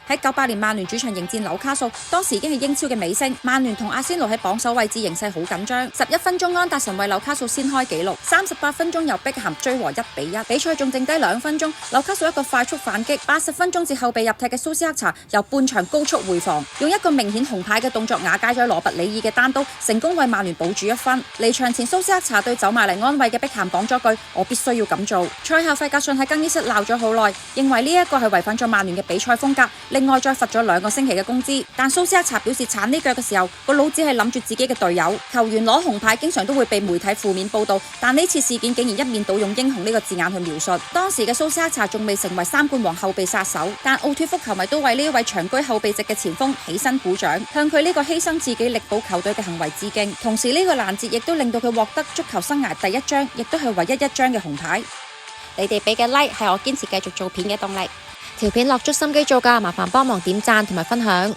喺98年曼聯主場迎戰紐卡素，當時已經係英超嘅尾聲，曼聯同阿仙奴喺榜首位置形勢好緊張。11分鐘安達臣為紐卡素先開紀錄，38分鐘由碧咸追和1-1，比賽仲剩低2分鐘，紐卡素一個快速反擊，80分鐘至後備入踢嘅蘇斯克查由半場高速回防，用一個明顯紅牌嘅動作瓦解咗羅拔里爾嘅單刀，成功為曼聯保住1分。離場前蘇斯克查對走埋嚟安慰嘅碧咸講咗句：我必須要咁做。賽後費格遜喺更衣室鬧咗好耐，認為呢一個係違反咗曼聯嘅比賽風格，另外再罰咗2個星期嘅工資。但蘇斯克查表示鏟呢腳嘅時候，個腦只係諗住自己嘅隊友。球員攞紅牌經常都會被媒體負面報道，但呢次事件竟然一面倒用英雄呢個字眼去描述。當時嘅蘇斯克查仲未成為3冠王後備殺手，但奧脱福球迷都為呢一位長居後備席嘅前鋒起身鼓掌，向佢呢個犧牲自己力保球隊嘅行為致敬。同時呢個攔截亦都令到佢獲得足球生涯第1張，亦都係唯一1張嘅紅牌。你哋俾嘅 like 係我堅持繼續做片嘅動力。條片落足心機做㗎，麻煩幫忙點讚同埋分享。